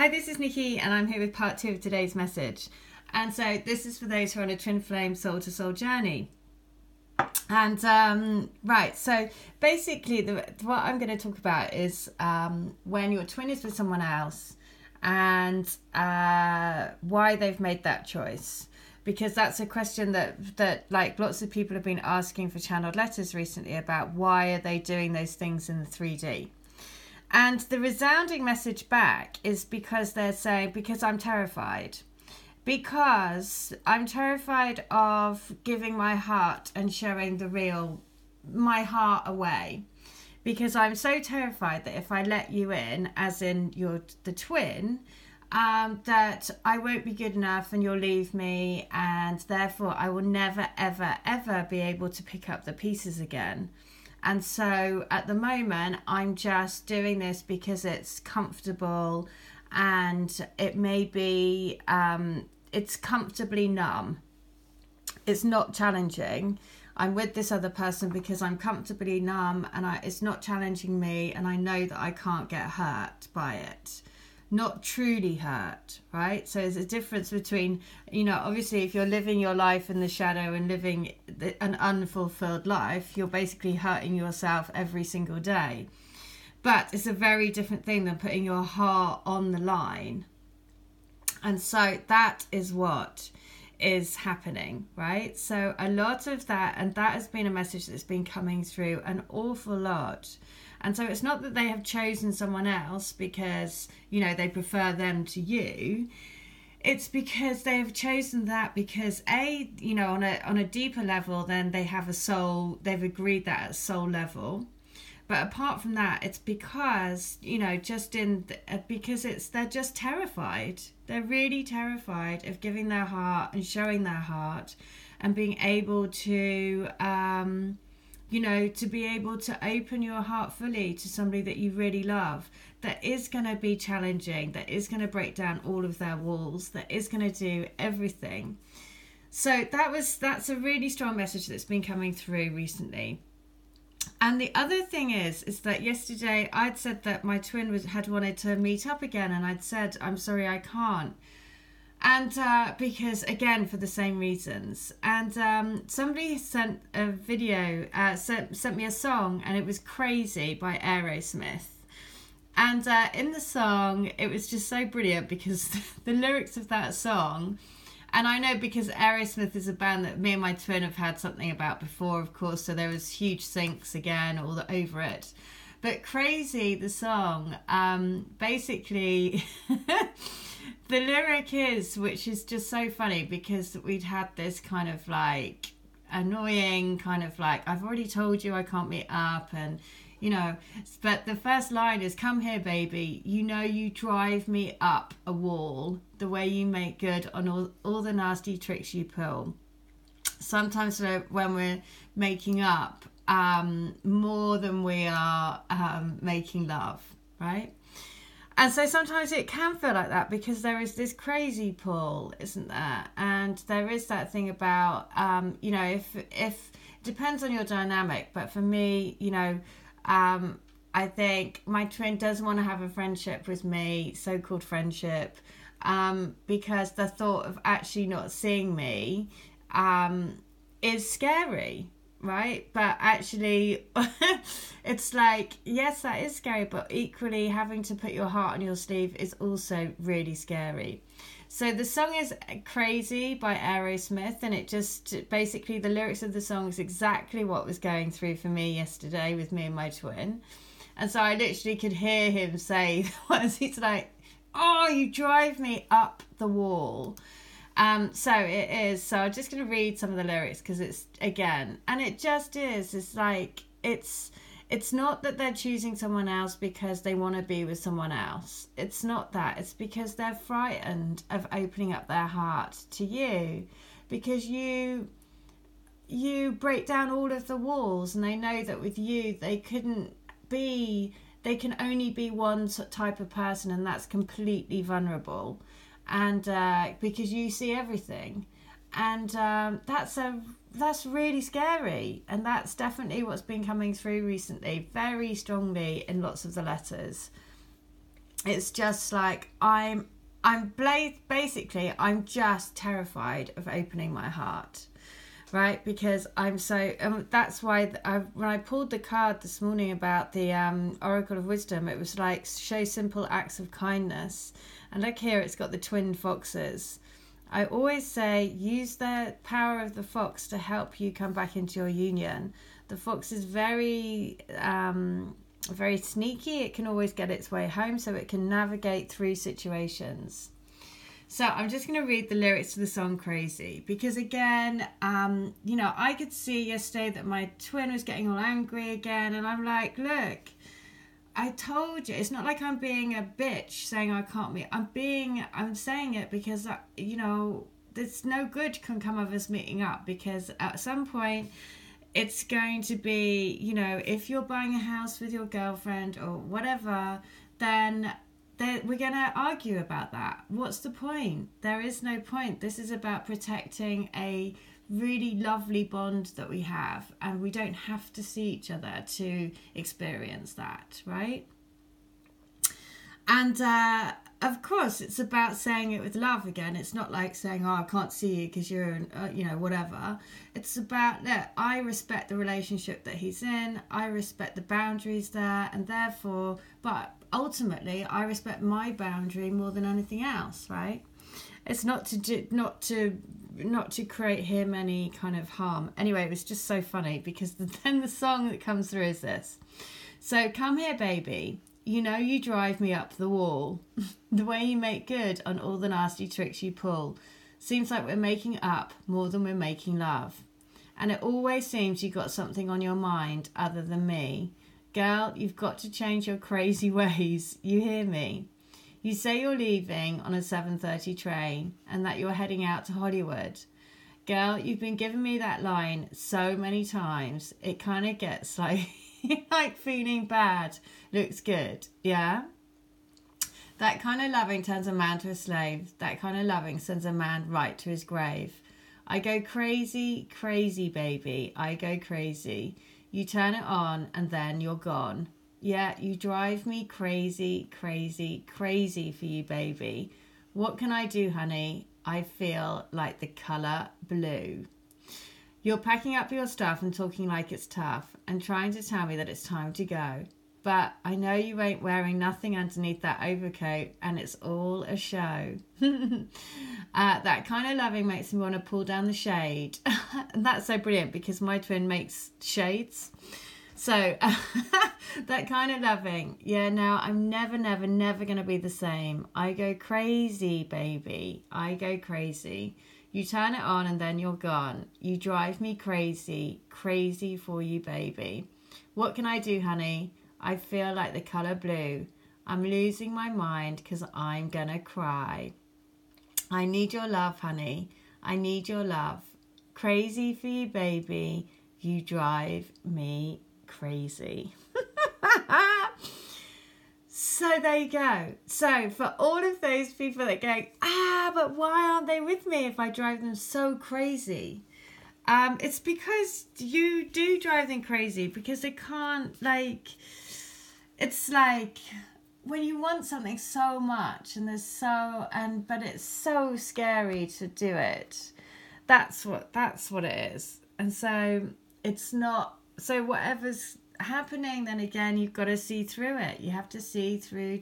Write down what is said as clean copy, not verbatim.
Hi, this is Nikki, and I'm here with part 2 of today's message. And so this is for those who are on a twin flame soul to soul journey. And right, so basically what I'm going to talk about is when your twin is with someone else and why they've made that choice. Because that's a question that like lots of people have been asking for channeled letters recently about why are they doing those things in the 3D. And the resounding message back is because they're saying, because I'm terrified. Because I'm terrified of giving my heart and showing my heart away. Because I'm so terrified that if I let you in, as in the twin, that I won't be good enough and you'll leave me, and therefore I will never, ever, ever be able to pick up the pieces again. And so at the moment, I'm just doing this because it's comfortable and it may be, it's comfortably numb. It's not challenging. I'm with this other person because I'm comfortably numb and it's not challenging me, and I know that I can't get hurt by it. Not truly hurt, right? So there's a difference between, obviously if you're living your life in the shadow and living an unfulfilled life, you're basically hurting yourself every single day. But it's a very different thing than putting your heart on the line. And so that is what is happening, right? So a lot of that, and that has been a message that's been coming through an awful lot. And so it's not that they have chosen someone else because, they prefer them to you. It's because they have chosen that because on a deeper level, then they have a soul, they've agreed that at soul level. But apart from that, it's because, they're just terrified. They're really terrified of giving their heart and showing their heart and being able to, to be able to open your heart fully to somebody that you really love. That is going to be challenging. That is going to break down all of their walls. That is going to do everything. So that's a really strong message that's been coming through recently. And the other thing is that yesterday I'd said that my twin had wanted to meet up again, and I'd said, I'm sorry, I can't. And because, again, for the same reasons. And somebody sent a video, sent me a song, and it was Crazy by Aerosmith. And in the song, it was just so brilliant because the lyrics of that song, and I know because Aerosmith is a band that me and my twin have had something about before, of course, so there was huge syncs again, all over it. But Crazy, the song, basically, the lyric is, which is just so funny because we'd had this kind of like annoying kind of like, I've already told you I can't meet up, and but the first line is, come here baby, you drive me up a wall, the way you make good on all the nasty tricks you pull. Sometimes when we're making up more than we are making love, right? And so sometimes it can feel like that because there is this crazy pull, isn't there? And there is that thing about, if it depends on your dynamic, but for me, I think my twin does want to have a friendship with me, so-called friendship, because the thought of actually not seeing me is scary, right? But actually, it's like, yes, that is scary, but equally having to put your heart on your sleeve is also really scary. So the song is Crazy by Aerosmith, and it just basically, the lyrics of the song is exactly what was going through for me yesterday with me and my twin. And so I literally could hear him say, he's like, oh, you drive me up the wall. So it is. So I'm just going to read some of the lyrics because it's, again, and it just is. It's like, it's not that they're choosing someone else because they want to be with someone else. It's not that. It's because they're frightened of opening up their heart to you, because you break down all of the walls, and they know that with you they can only be one type of person, and that's completely vulnerable, and because you see everything, and that's really scary, and that's definitely what's been coming through recently very strongly in lots of the letters. it's just like basically I'm just terrified of opening my heart, right? Because I'm so that's why when I pulled the card this morning about the Oracle of Wisdom, it was like show simple acts of kindness, and look here, it's got the twin foxes. I always say use the power of the fox to help you come back into your union. The fox is very very sneaky. It can always get its way home, so it can navigate through situations. So I'm just going to read the lyrics to the song Crazy, because again, you know, I could see yesterday that my twin was getting all angry again, and I'm like, look, I told you, it's not like I'm being a bitch saying I can't meet. I'm saying it because, you know, there's no good can come of us meeting up, because at some point it's going to be, you know, if you're buying a house with your girlfriend or whatever, then we're going to argue about that. What's the point? There is no point. This is about protecting a really lovely bond that we have, and we don't have to see each other to experience that, right? And of course, it's about saying it with love again. It's not like saying, oh, I can't see you because you're, you know, whatever. It's about, look, I respect the relationship that he's in. I respect the boundaries there. And therefore, but ultimately, I respect my boundary more than anything else, right? It's not to create him any kind of harm. Anyway, it was just so funny because then the song that comes through is this. So, come here, baby. You know you drive me up the wall. The way you make good on all the nasty tricks you pull. Seems like we're making up more than we're making love. And it always seems you got something on your mind other than me. Girl, you've got to change your crazy ways. You hear me? You say you're leaving on a 7:30 train and that you're heading out to Hollywood. Girl, you've been giving me that line so many times. It kind of gets like... like feeling bad looks good, yeah? That kind of loving turns a man to a slave. That kind of loving sends a man right to his grave. I go crazy, crazy, baby. I go crazy. You turn it on and then you're gone. Yeah, you drive me crazy, crazy, crazy for you, baby. What can I do, honey? I feel like the colour blue. You're packing up your stuff and talking like it's tough and trying to tell me that it's time to go. But I know you ain't wearing nothing underneath that overcoat and it's all a show. That kind of loving makes me want to pull down the shade. And that's so brilliant because my twin makes shades. So that kind of loving. Yeah, now I'm never going to be the same. I go crazy, baby. I go crazy. You turn it on and then you're gone. You drive me crazy, crazy for you, baby. What can I do, honey? I feel like the colour blue. I'm losing my mind because I'm gonna cry. I need your love, honey. I need your love. Crazy for you, baby. You drive me crazy. So there you go. So for all of those people that go, but why aren't they with me if I drive them so crazy? It's because you do drive them crazy because they can't, like, it's like when you want something so much and but it's so scary to do it. That's what it is. And so it's not, so whatever's happening, then again, you've got to see through it. You have to see through